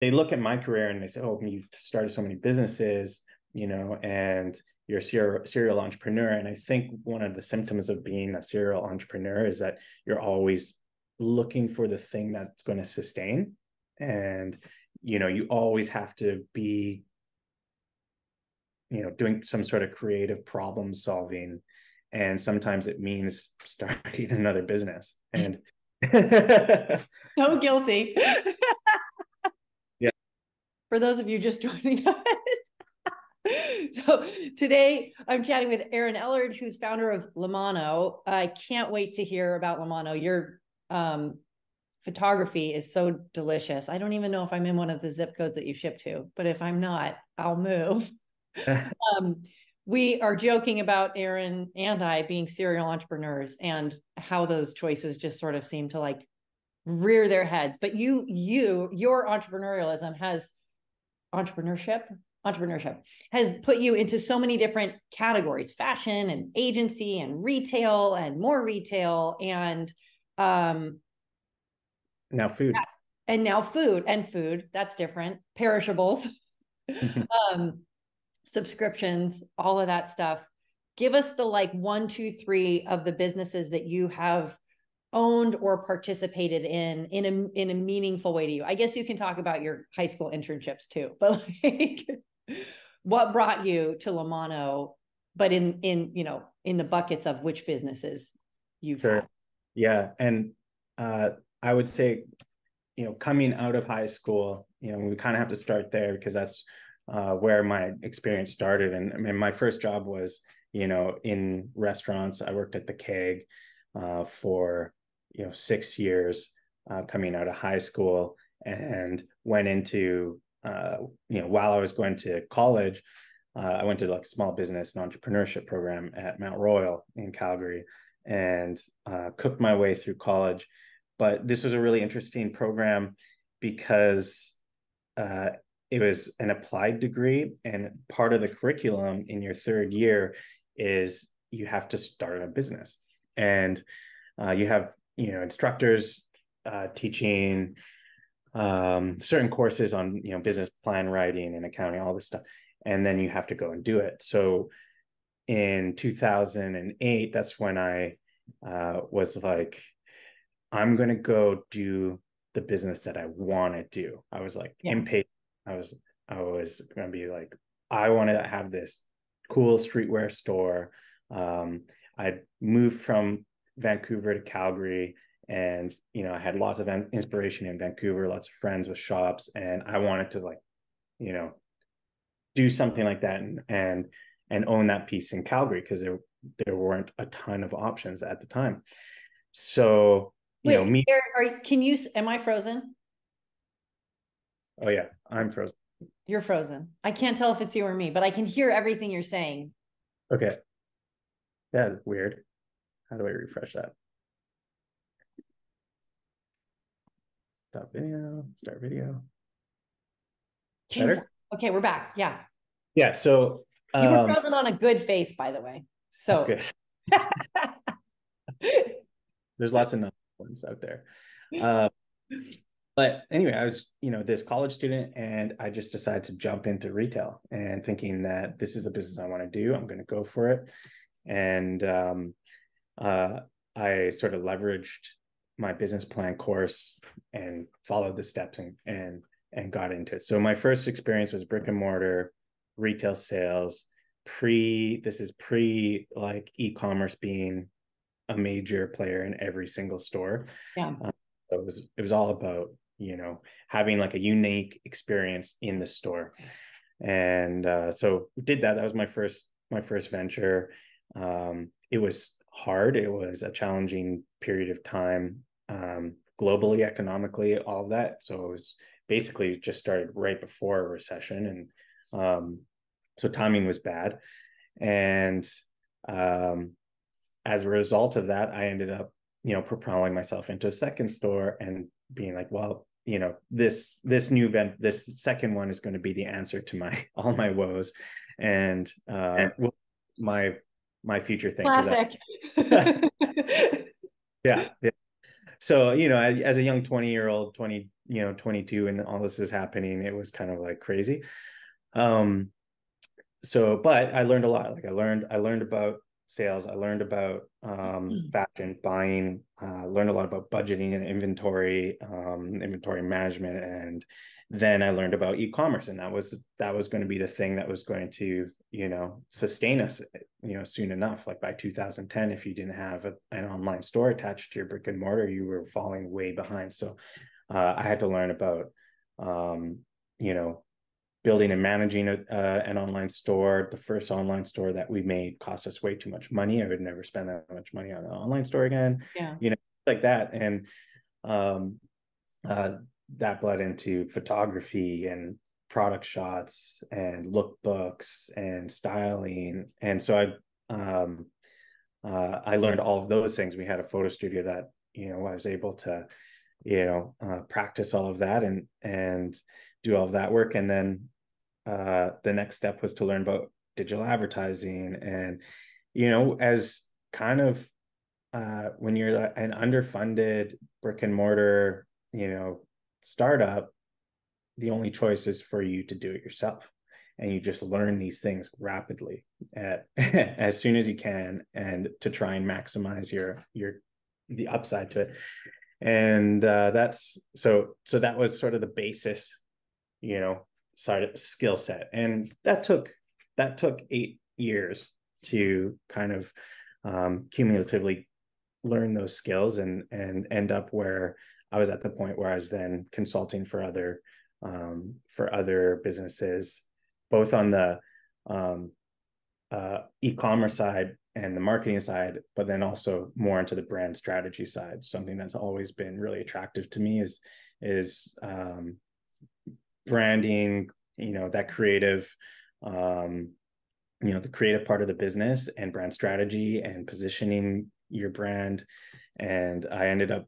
they look at my career and they say, oh, you've started so many businesses, and you're a serial entrepreneur. And I think one of the symptoms of being a serial entrepreneur is that you're always looking for the thing that's going to sustain. And, you always have to be, doing some sort of creative problem solving. And sometimes it means starting another business. And So guilty. yeah. For those of you just joining us. So today I'm chatting with Aaron Ellard, who's founder of Mano. I can't wait to hear about Mano. Your photography is so delicious. I don't even know if I'm in one of the zip codes that you ship to, but if I'm not, I'll move. um, we are joking about Aaron and I being serial entrepreneurs and how those choices just sort of seem to like rear their heads. But your entrepreneurialism has entrepreneurship has put you into so many different categories: fashion and agency and retail and more retail and Now food. and now food that's different, perishables. um Subscriptions, all of that stuff. Give us the like 1, 2, 3 of the businesses that you have owned or participated in a meaningful way to you. I guess you can talk about your high school internships too, but like what brought you to Mano, but in the buckets of which businesses you've Sure. had. Yeah. And I would say, coming out of high school, we kind of have to start there because that's where my experience started. And I mean, my first job was, in restaurants. I worked at the Keg for, 6 years coming out of high school, and went into, while I was going to college, I went to like a small business and entrepreneurship program at Mount Royal in Calgary, and cooked my way through college. But this was a really interesting program because uh, it was an applied degree, and part of the curriculum in your third year is you have to start a business, and you have instructors teaching certain courses on business plan writing and accounting, all this stuff, and then you have to go and do it. So in 2008, that's when I was like, I'm going to go do the business that I want to do. I was like Yeah. impatient. I was going to be like, I want to have this cool streetwear store. I moved from Vancouver to Calgary, and I had lots of inspiration in Vancouver, lots of friends with shops, and I wanted to like, you know, do something like that, and own that piece in Calgary because there weren't a ton of options at the time. So Wait, me. can you, am I frozen? Oh yeah, I'm frozen. You're frozen. I can't tell if it's you or me, but I can hear everything you're saying. Okay. Yeah, weird. How do I refresh that? Stop video, start video. Chainsaw. Better? Okay, we're back. Yeah. Yeah, so You were frozen on a good face, by the way. So good. There's lots of nice ones out there. But anyway, I was, this college student, and I just decided to jump into retail and thinking that this is the business I want to do. I'm going to go for it. And uh, I sort of leveraged my business plan course and followed the steps, and got into it. So my first experience was brick and mortar retail sales. This is pre like e-commerce being a major player in every single store. yeah. So it was all about having like a unique experience in the store, and so we did that. That was my first venture. It was hard. It was a challenging period of time, globally, economically, all of that. So it was basically just started right before a recession, and so timing was bad. And as a result of that, I ended up, propelling myself into a second store and being like, well, this second one is going to be the answer to my all my woes, and my my future thing because Classic. yeah, yeah. So as a young 20-year-old, 22 and all this is happening, it was kind of like crazy. So, but I learned a lot. Like I learned about sales. I learned about fashion buying, learned a lot about budgeting and inventory management. And then I learned about e-commerce, and that was going to be the thing that was going to, sustain us, soon enough. Like by 2010, if you didn't have an online store attached to your brick and mortar, you were falling way behind. So I had to learn about, building and managing an online store. The first online store that we made cost us way too much money. I would never spend that much money on an online store again. Yeah. Like that. And that bled into photography and product shots and lookbooks and styling. And so I learned all of those things. We had a photo studio that, I was able to, practice all of that and do all of that work. And then the next step was to learn about digital advertising. And, as kind of when you're an underfunded brick and mortar, startup, the only choice is for you to do it yourself. And you just learn these things rapidly as soon as you can, and to try and maximize the upside to it. And that's so that was sort of the basis, skill set. And that took 8 years to kind of cumulatively learn those skills and end up where I was at the point where I was then consulting for other businesses, both on the e-commerce side and the marketing side, but then also more into the brand strategy side. Something that's always been really attractive to me is branding, that creative, the creative part of the business, and brand strategy and positioning your brand. And I ended up,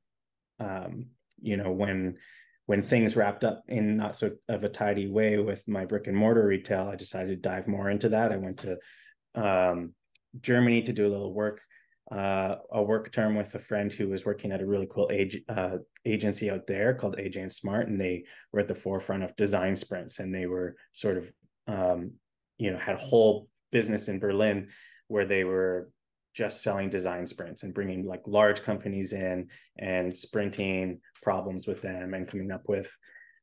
when things wrapped up in not so of a tidy way with my brick and mortar retail, I decided to dive more into that. I went to Germany to do a little work, a work term with a friend who was working at a really cool agency out there called AJ and Smart, and they were at the forefront of design sprints, and they were sort of had a whole business in Berlin where they were just selling design sprints and bringing like large companies in and sprinting problems with them and coming up with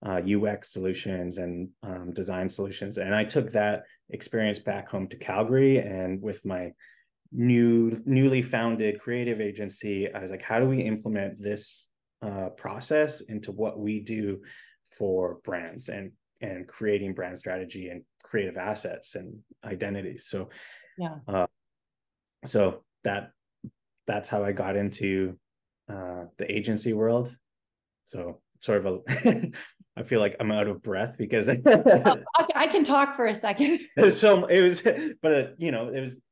UX solutions and design solutions. And I took that experience back home to Calgary, and with my newly founded creative agency, I was like, how do we implement this process into what we do for brands and creating brand strategy and creative assets and identities? So yeah. So that's how I got into the agency world. So sort of I feel like I'm out of breath because I can talk for a second. So it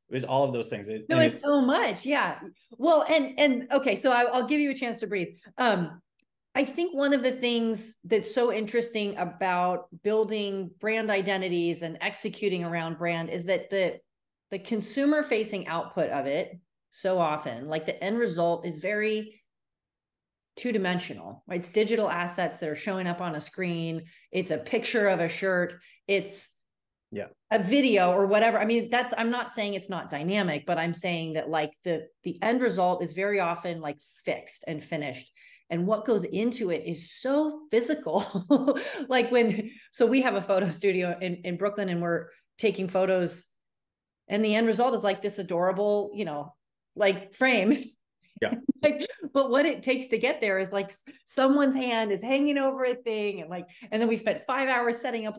was all of those things. It's so much. Yeah. Well, and okay, so I'll give you a chance to breathe. I think one of the things that's so interesting about building brand identities and executing around brand is that the consumer facing output of it, so often, like the end result is very two-dimensional, right? It's digital assets that are showing up on a screen. It's a picture of a shirt. It's a video or whatever. I mean, I'm not saying it's not dynamic, but I'm saying that like the end result is very often like fixed and finished. And what goes into it is so physical. Like so we have a photo studio in Brooklyn, and we're taking photos, and the end result is like this adorable, like frame. Yeah. But what it takes to get there is like someone's hand is hanging over a thing, and then we spent 5 hours setting up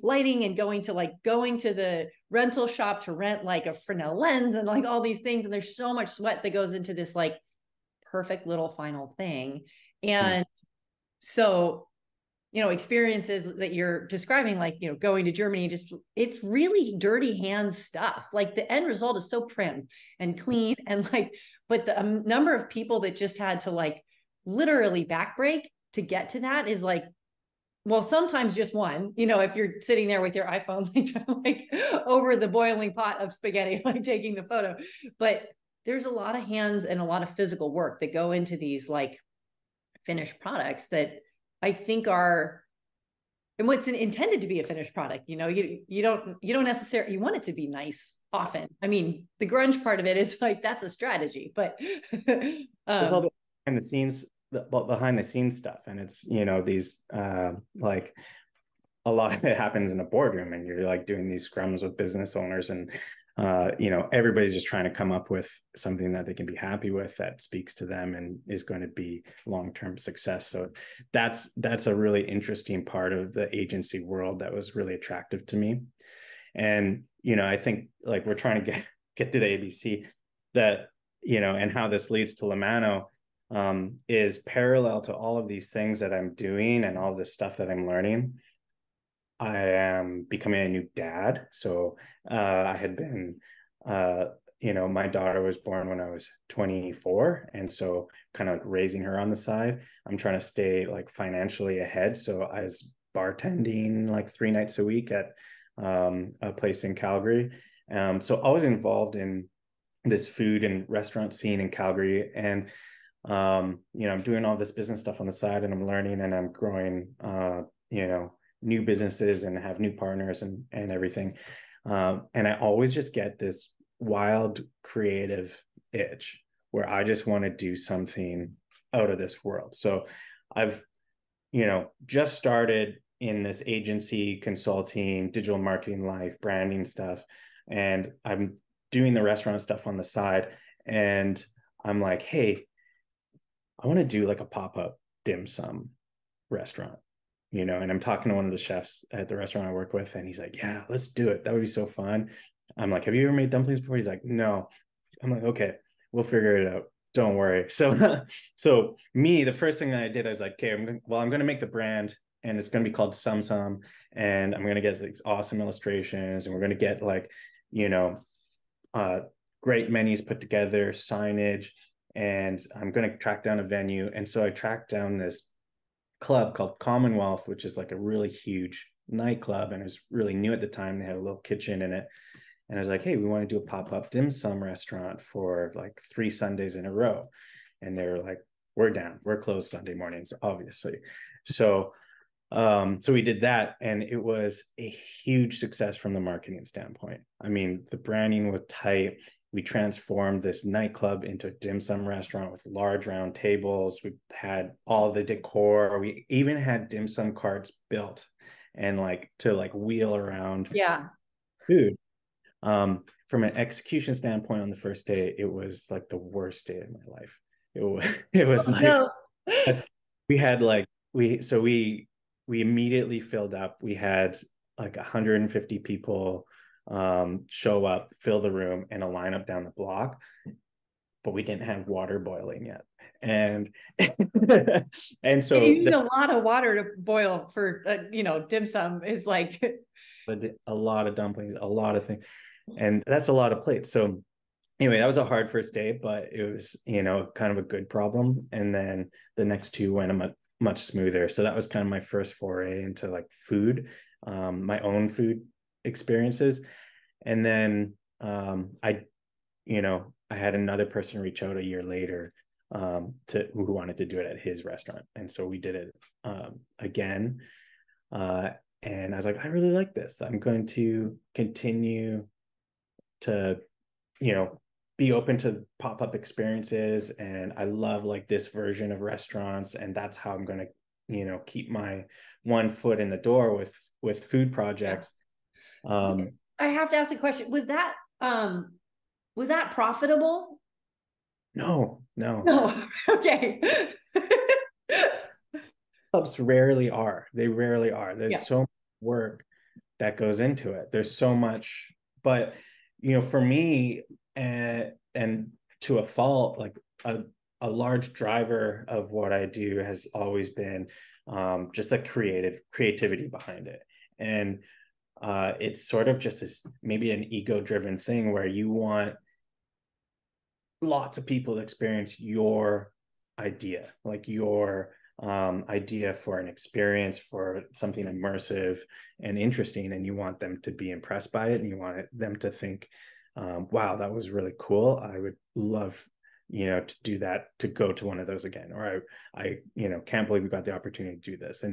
lighting and going to the rental shop to rent like a Fresnel lens and like all these things. And there's so much sweat that goes into this like perfect little final thing. And so, experiences that you're describing, like, going to Germany, it's really dirty hands stuff. Like the end result is so prim and clean and but the number of people that just had to like literally backbreak to get to that is like, well, sometimes just one, if you're sitting there with your iPhone, like over the boiling pot of spaghetti, like taking the photo, but there's a lot of hands and a lot of physical work that go into these like finished products that I think are, and what's intended to be a finished product, you know, you don't necessarily, you want it to be nice often. I mean, the grunge part of it is like, that's a strategy, but There's all the behind the scenes stuff. And it's, you know, these like a lot of it happens in a boardroom, and you're like doing these scrums with business owners, and you know, everybody's just trying to come up with something that they can be happy with, that speaks to them and is going to be long-term success. So that's a really interesting part of the agency world that was really attractive to me. And you know, I think like we're trying to get to the ABC, that, you know, and how this leads to Mano is parallel to all of these things that I'm doing and all this stuff that I'm learning. I am becoming a new dad. So I had been, you know, my daughter was born when I was 24. And so kind of raising her on the side, I'm trying to stay like financially ahead. So I was bartending like 3 nights a week at a place in Calgary. So always involved in this food and restaurant scene in Calgary. And, you know, I'm doing all this business stuff on the side, and I'm learning, and I'm growing, you know, new businesses and have new partners and everything. And I always just get this wild creative itch where I just want to do something out of this world. So I've, you know, just started in this agency, consulting, digital marketing life, branding stuff. And I'm doing the restaurant stuff on the side. And I'm like, hey, I want to do like a pop-up dim sum restaurant, you know. And I'm talking to one of the chefs at the restaurant I work with, and he's like, yeah, let's do it. That would be so fun. I'm like, have you ever made dumplings before? He's like, no. I'm like, okay, we'll figure it out. Don't worry. So, so me, the first thing that I did, I was like, okay, I'm going to make the brand, and it's going to be called Sum Sum. And I'm going to get these awesome illustrations, and we're going to get like, you know, great menus put together, signage, and I'm going to track down a venue. And so I tracked down this club called Commonwealth, which is like a really huge nightclub, and it was really new at the time. They had a little kitchen in it. And I was like, hey, we want to do a pop-up dim sum restaurant for like 3 Sundays in a row. And they were like, we're down. We're closed Sunday mornings, obviously. So so we did that, and it was a huge success from the marketing standpoint. I mean, the branding was tight. We transformed this nightclub into a dim sum restaurant with large round tables. We had all the decor. We even had dim sum carts built, and like to like wheel around food. From an execution standpoint, on the first day, it was like the worst day of my life. It was like no. we had like we immediately filled up. We had like 150 people show up, fill the room, and a lineup down the block, but we didn't have water boiling yet. And and so you need a lot of water to boil for you know, dim sum is like a lot of dumplings, a lot of things, and that's a lot of plates. So anyway, that was a hard first day, but it was, you know, kind of a good problem. And then the next 2 went much smoother. So that was kind of my first foray into like food, my own food experiences. And then I, you know, I had another person reach out a year later to who wanted to do it at his restaurant. And so we did it again. And I was like, I really like this. I'm going to continue to, you know, be open to pop-up experiences. And I love like this version of restaurants. And that's how I'm going to, you know, keep my one foot in the door with food projects. I have to ask a question. Was that profitable? No. Okay. Clubs rarely are. They rarely are. There's so much work that goes into it. There's so much, but you know, for me, and to a fault, like a large driver of what I do has always been just a creativity behind it. And it's sort of just this maybe an ego-driven thing where you want lots of people to experience your idea, like your idea for an experience, for something immersive and interesting, and you want them to be impressed by it, and you want them to think, wow, that was really cool. I would love, you know, to do that, to go to one of those again. Or I you know, can't believe we got the opportunity to do this.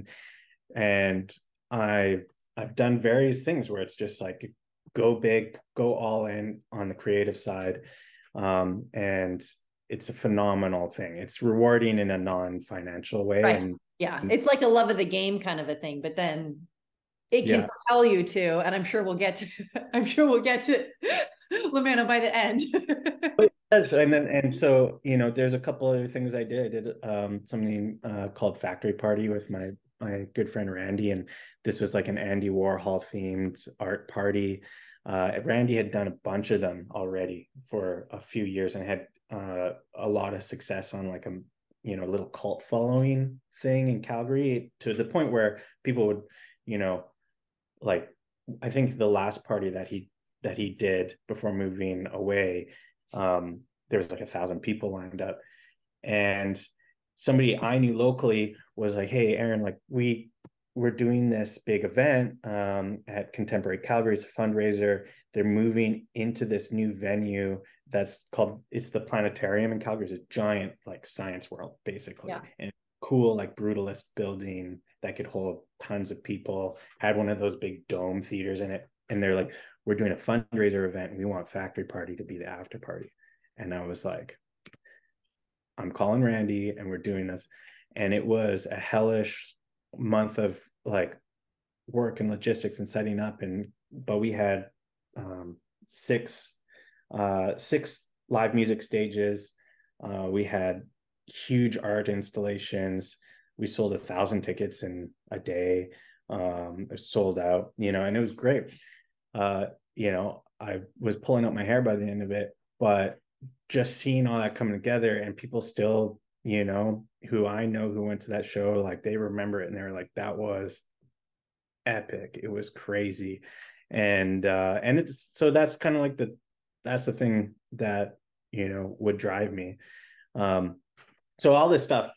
And I've done various things where it's just like, go big, go all in on the creative side. And it's a phenomenal thing. It's rewarding in a non-financial way. Right. And Yeah. It's like a love of the game kind of a thing, but then it can propel you to, and I'm sure we'll get to, I'm sure we'll get to Lamano by the end. Yes, and so, you know, there's a couple other things I did. I did something called Factory Party with my good friend Randy, and this was like an Andy Warhol themed art party. Randy had done a bunch of them already for a few years and had a lot of success on like a, you know, little cult following thing in Calgary, to the point where people would, you know, like, I think the last party that he did before moving away, there was like 1,000 people lined up, and somebody I knew locally was like, "Hey, Aaron, like we're doing this big event at Contemporary Calgary. It's a fundraiser. They're moving into this new venue that's called, it's the Planetarium in Calgary. It's a giant like science world, basically, Yeah. and cool like brutalist building that could hold tons of people. Had one of those big dome theaters in it, and they're like, we're doing a fundraiser event, and we want Factory Party to be the after party." And I was like, I'm calling Randy and we're doing this. And it was a hellish month of like work and logistics and setting up. But we had six live music stages. We had huge art installations. We sold 1,000 tickets in a day. It sold out, you know, and it was great. You know, I was pulling out my hair by the end of it, but just seeing all that coming together, and people still, you know, who I know who went to that show, like they remember it and they were like, that was epic. It was crazy. And it's, so that's kind of like that's the thing that, you know, would drive me. So all this stuff,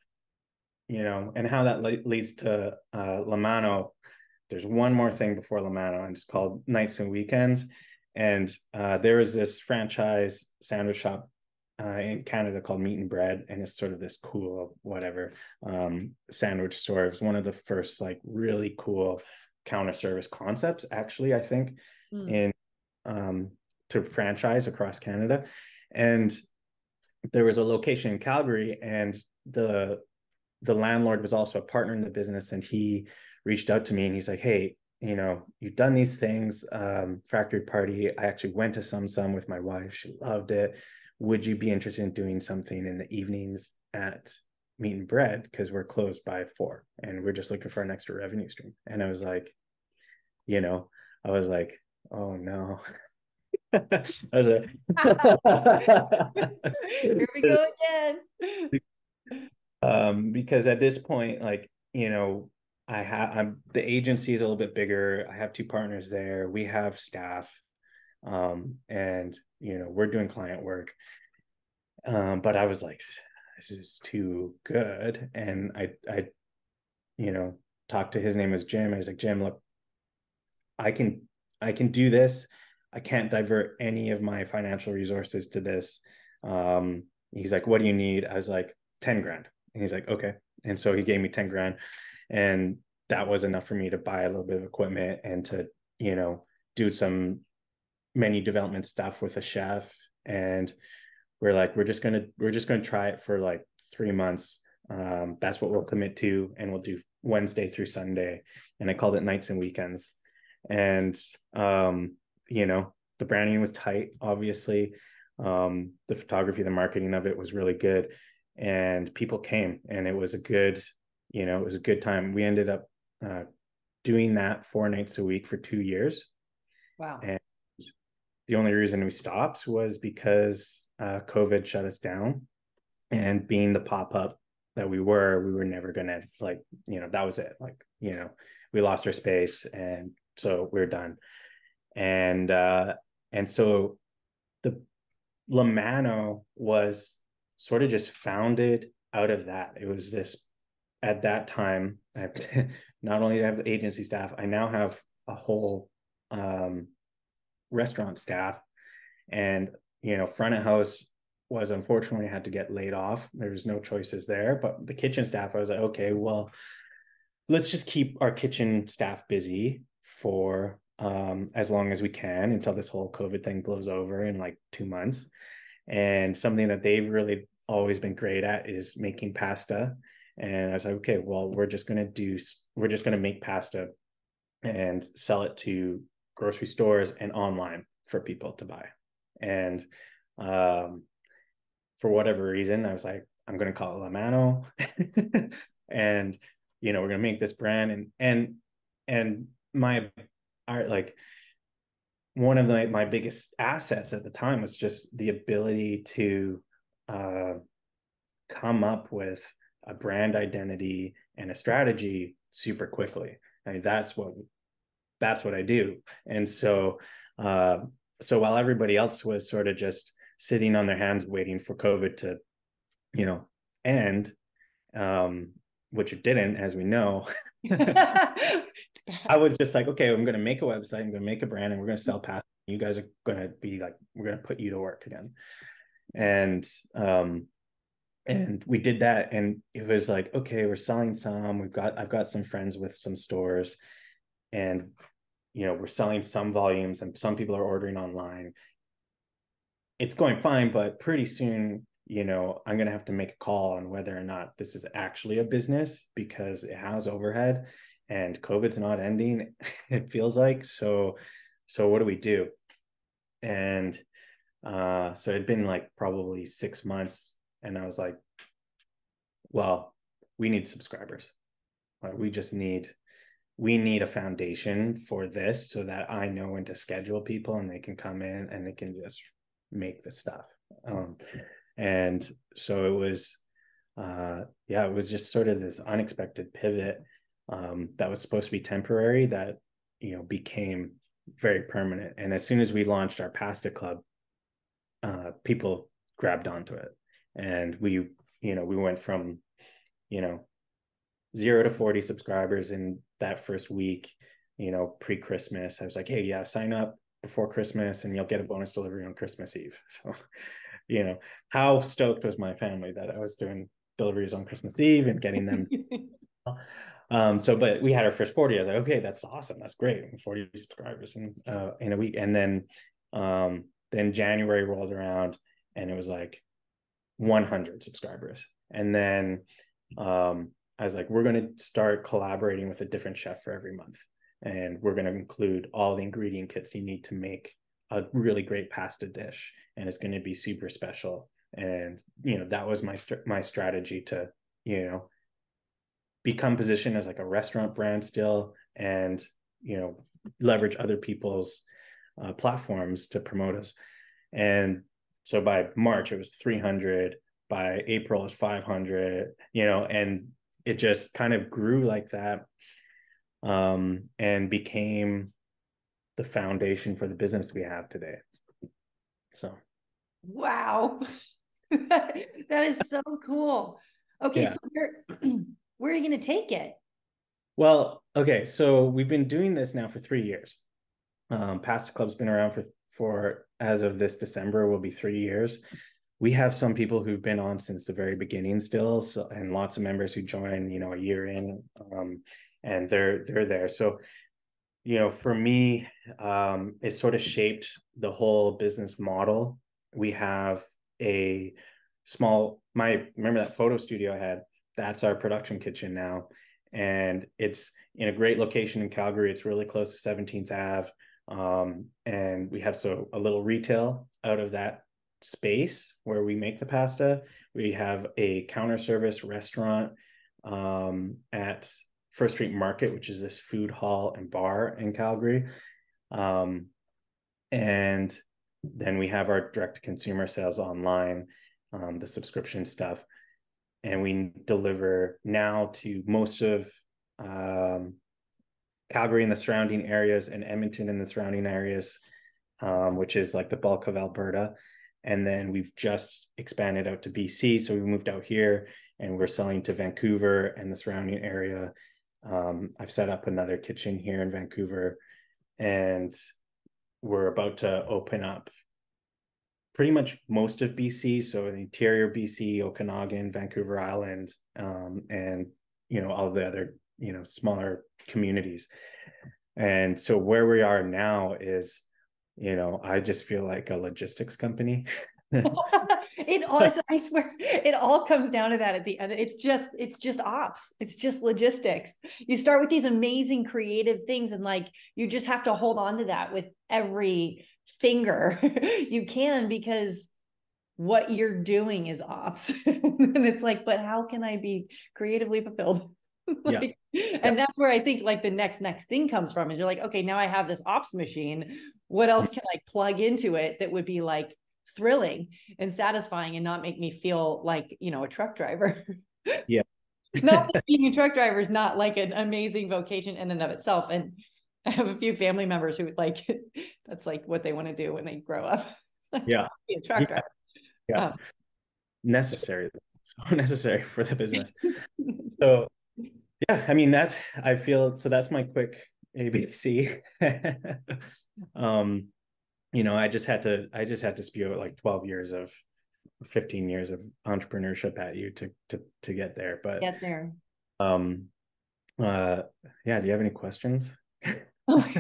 you know, and how that leads to Lamano. There's one more thing before Lamano, and it's called Nights and Weekends. And there was this franchise sandwich shop in Canada called Meat and Bread, and it's sort of this cool whatever sandwich store. It was one of the first like really cool counter service concepts, actually, I think, in to franchise across Canada. And there was a location in Calgary, and the landlord was also a partner in the business, and he reached out to me and he's like, "Hey, you know, you've done these things, Factory Party. I actually went to some with my wife. She loved it. Would you be interested in doing something in the evenings at Meat and Bread? Because we're closed by 4 and we're just looking for an extra revenue stream." And I was like, you know, I was like, oh no. I was like, here we go again. Because at this point, like, you know, I'm the agency is a little bit bigger. I have 2 partners there. We have staff, and you know, we're doing client work. But I was like, this is too good. And I, you know, talked to, his name was Jim. I was like, Jim, look, I can do this. I can't divert any of my financial resources to this. He's like, what do you need? I was like, 10 grand. And he's like, okay. And so he gave me 10 grand, and that was enough for me to buy a little bit of equipment and to, you know, do some menu development stuff with a chef. And we're like, we're just gonna try it for like 3 months. That's what we'll commit to, and we'll do Wednesday through Sunday. And I called it Nights and Weekends. And you know, the branding was tight, obviously. The photography, the marketing of it was really good, and people came, and it was a good, you know, it was a good time. We ended up doing that 4 nights a week for 2 years. Wow. And the only reason we stopped was because COVID shut us down. And being the pop-up that we were never gonna, like, you know, that was it. Like, you know, we lost our space, and so we're done. And so the Lamano was sort of just founded out of that. It was this, at that time, not only do I have agency staff, I now have a whole restaurant staff, and, you know, front of house was unfortunately I had to get laid off. There was no choices there, but the kitchen staff, I was like, okay, well, let's just keep our kitchen staff busy for as long as we can until this whole COVID thing blows over in like 2 months. And something that they've really always been great at is making pasta. And I was like, okay, well, we're just going to make pasta and sell it to grocery stores and online for people to buy. And for whatever reason, I was like, I'm going to call it Mano. And, we're going to make this brand. And my art, like, one of my biggest assets at the time was just the ability to come up with a brand identity and a strategy super quickly. I mean, that's what I do. And so while everybody else was sort of just sitting on their hands waiting for COVID to, end, which it didn't, as we know. I was just like, okay, I'm going to make a website, I'm going to make a brand, and we're going to sell past. You guys are going to be like, we're going to put you to work again. And we did that, and it was like, okay, we're selling some. I've got some friends with some stores, and we're selling some volumes, and some people are ordering online. It's going fine, but pretty soon, I'm going to have to make a call on whether or not this is actually a business, because it has overhead and COVID's not ending, it feels like. So what do we do? And so it'd been like probably 6 months, and I was like, well, we need subscribers. We need a foundation for this, so that I know when to schedule people and they can come in and they can just make the stuff. And so it was, it was just sort of this unexpected pivot that was supposed to be temporary that, became very permanent. And as soon as we launched our pasta club, people grabbed onto it. And we went from, 0 to 40 subscribers in that first week, pre-Christmas. I was like, hey, yeah, sign up before Christmas and you'll get a bonus delivery on Christmas Eve. So, how stoked was my family that I was doing deliveries on Christmas Eve and getting them. But we had our first 40. I was like, okay, that's awesome. That's great. 40 subscribers in a week. And then January rolled around and it was like 100 subscribers. And then I was like, we're going to start collaborating with a different chef for every month. And we're going to include all the ingredient kits you need to make a really great pasta dish. And it's going to be super special. And, that was my strategy to, become positioned as like a restaurant brand still, and, leverage other people's platforms to promote us. And so by March, it was 300. By April, it was 500, and it just kind of grew like that, and became the foundation for the business we have today. So. Wow. That is so cool. Okay. Yeah. So where are you going to take it? Well, okay. So we've been doing this now for 3 years. Pasta Club's been around for as of this December will be 3 years. We have some people who've been on since the very beginning still, so, and lots of members who join, a year in, and they're there. So, for me, it sort of shaped the whole business model. We have remember that photo studio I had? That's our production kitchen now. And it's in a great location in Calgary. It's really close to 17th Ave. And we have a little retail out of that space where we make the pasta. We have a counter service restaurant at First Street Market, which is this food hall and bar in Calgary. And then we have our direct to consumer sales online, the subscription stuff. And we deliver now to most of Calgary and the surrounding areas, and Edmonton and the surrounding areas, which is like the bulk of Alberta. And then we've just expanded out to BC. So we moved out here and we're selling to Vancouver and the surrounding area. I've set up another kitchen here in Vancouver, and we're about to open up pretty much most of BC, so interior BC, Okanagan, Vancouver Island, and all the other smaller communities. And so where we are now is, I just feel like a logistics company. It all, I swear, it all comes down to that at the end. It's just ops. It's just logistics. You start with these amazing creative things, and like, you just have to hold on to that with every finger you can, because what you're doing is ops. And it's like, but how can I be creatively fulfilled? Like, Yeah. and that's where I think like the next thing comes from, is you're like, okay, now I have this ops machine. What else can I plug into it that would be like thrilling and satisfying and not make me feel like, a truck driver? Yeah. Not that being a truck driver is not like an amazing vocation in and of itself. And I have a few family members who like, that's like what they want to do when they grow up. Yeah. Be a truck driver. Yeah. Necessary. So necessary for the business. So yeah, I mean, I feel, so that's my quick ABC. I just had to spew out like 15 years of entrepreneurship at you to get there. But Get there. Yeah, do you have any questions? Oh,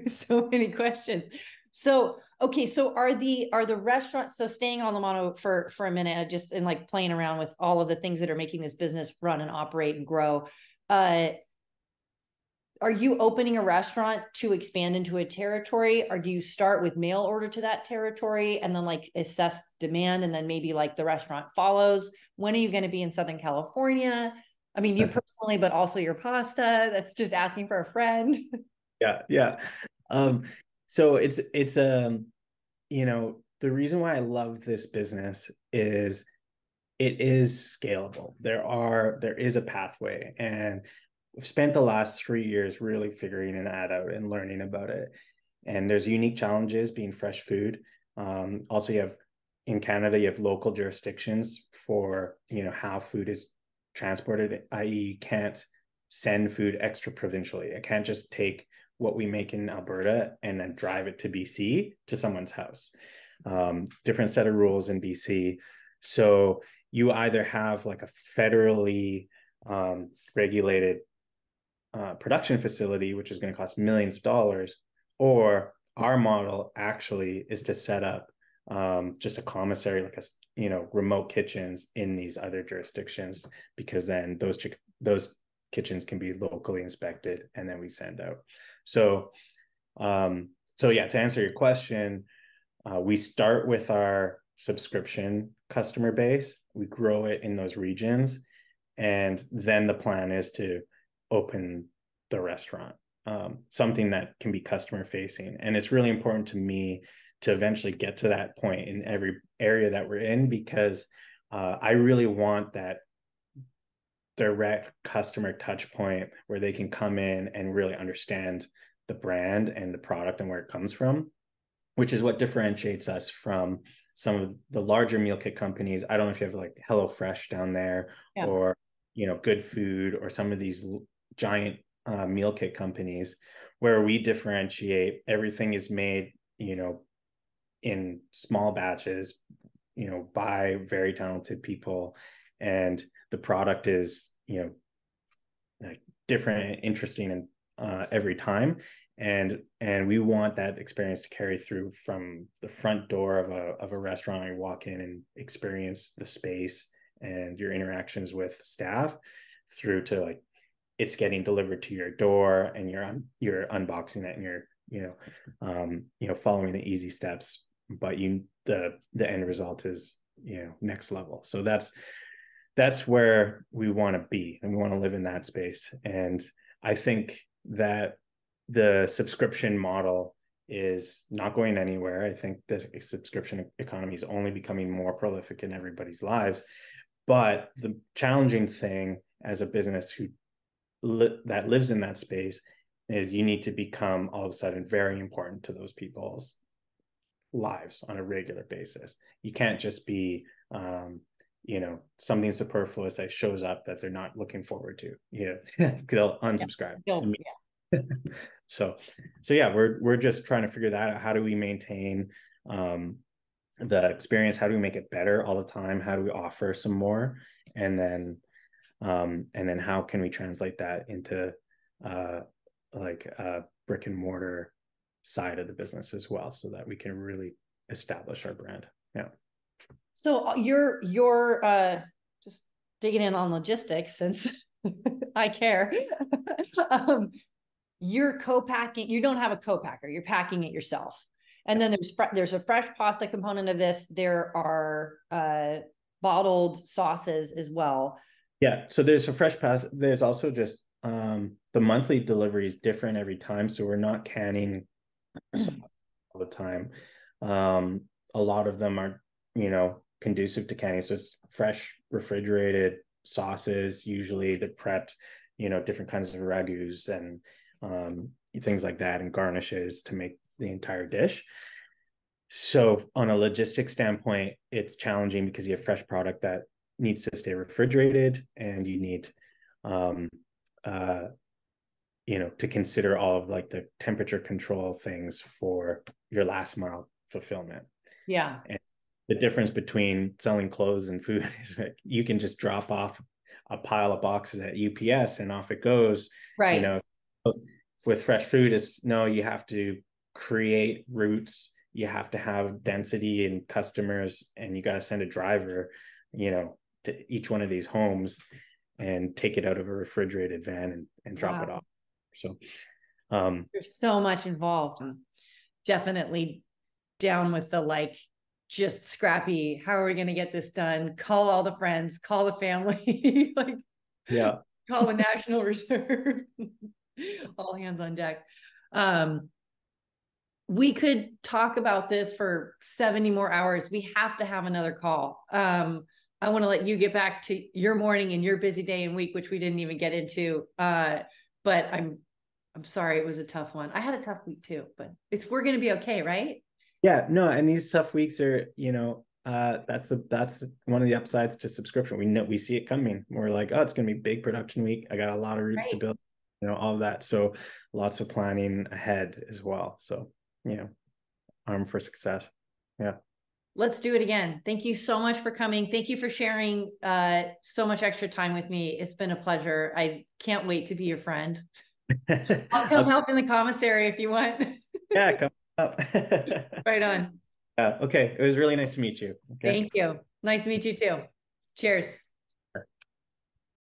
so many questions. So, okay. So are the restaurants, so staying on the Mano for a minute, just in like playing around with all of the things that are making this business run and operate and grow. Are you opening a restaurant to expand into a territory, or do you start with mail order to that territory and then like assess demand, and then maybe like the restaurant follows? When are you going to be in Southern California? I mean, you personally, but also your pasta. That's just asking for a friend. Yeah, yeah. So the reason why I love this business is it is scalable. There is a pathway, and we've spent the last 3 years really figuring that out and learning about it. And there's unique challenges being fresh food. Also, in Canada, you have local jurisdictions for how food is transported, i.e., you can't send food extra provincially. I can't just take what we make in Alberta and then drive it to BC to someone's house. Different set of rules in BC. So you either have like a federally regulated production facility, which is going to cost millions of dollars, or our model actually is to set up just a commissary, like remote kitchens in these other jurisdictions, because then those kitchens can be locally inspected and then we send out. So yeah, to answer your question, we start with our subscription customer base, we grow it in those regions, and then the plan is to open the restaurant, something that can be customer facing. And it's really important to me to eventually get to that point in every area that we're in, because I really want that direct customer touch point where they can come in and really understand the brand and the product and where it comes from, which is what differentiates us from some of the larger meal kit companies. I don't know if you have like HelloFresh down there, yeah, or Good Food, or some of these giant meal kit companies, where we differentiate. Everything is made in small batches by very talented people, and the product is different and interesting and every time, and we want that experience to carry through from the front door of a restaurant. You walk in and experience the space and your interactions with staff, through to like it's getting delivered to your door and you're unboxing it and you're following the easy steps, but the end result is next level. So that's where we want to be, and we want to live in that space. And I think that the subscription model is not going anywhere. I think the subscription economy is only becoming more prolific in everybody's lives. But the challenging thing as a business that lives in that space is you need to become all of a sudden very important to those people's lives on a regular basis. You can't just be something superfluous that shows up that they're not looking forward to. They'll unsubscribe. Yeah. So yeah, we're just trying to figure that out. How do we maintain the experience? How do we make it better all the time? How do we offer some more? And then how can we translate that into like a brick and mortar side of the business as well, so that we can really establish our brand. Yeah. So you're just digging in on logistics since I care. You're co-packing. You don't have a co-packer. You're packing it yourself. And then there's a fresh pasta component of this. There are bottled sauces as well. Yeah. So there's a fresh pasta. There's also just the monthly delivery is different every time. So we're not canning all the time. A lot of them are, conducive to canning. So it's fresh, refrigerated sauces. Usually they're prepped, different kinds of ragus and things like that, and garnishes to make the entire dish. So on a logistics standpoint, it's challenging because you have fresh product that needs to stay refrigerated, and you need to consider all of like the temperature control things for your last mile fulfillment. Yeah. And the difference between selling clothes and food is that you can just drop off a pile of boxes at UPS and off it goes. Right. With fresh food, you have to create routes, you have to have density in customers, and you got to send a driver, to each one of these homes and take it out of a refrigerated van and drop it off. So there's so much involved. I'm definitely down with the just scrappy. How are we going to get this done? Call all the friends, call the family, yeah, call the National Reserve, all hands on deck. We could talk about this for 70 more hours. We have to have another call. I want to let you get back to your morning and your busy day and week, which we didn't even get into. But I'm sorry, it was a tough one. I had a tough week too, but we're going to be okay, right? Yeah, no, and these tough weeks are, that's one of the upsides to subscription. We see it coming. We're like, oh, it's going to be big production week. I got a lot of routes to build, all of that. So lots of planning ahead as well. So, armed for success. Yeah. Let's do it again. Thank you so much for coming. Thank you for sharing so much extra time with me. It's been a pleasure. I can't wait to be your friend. I'll come help in the commissary if you want. Yeah, come up. Right on. Okay. It was really nice to meet you. Okay. Thank you. Nice to meet you too. Cheers.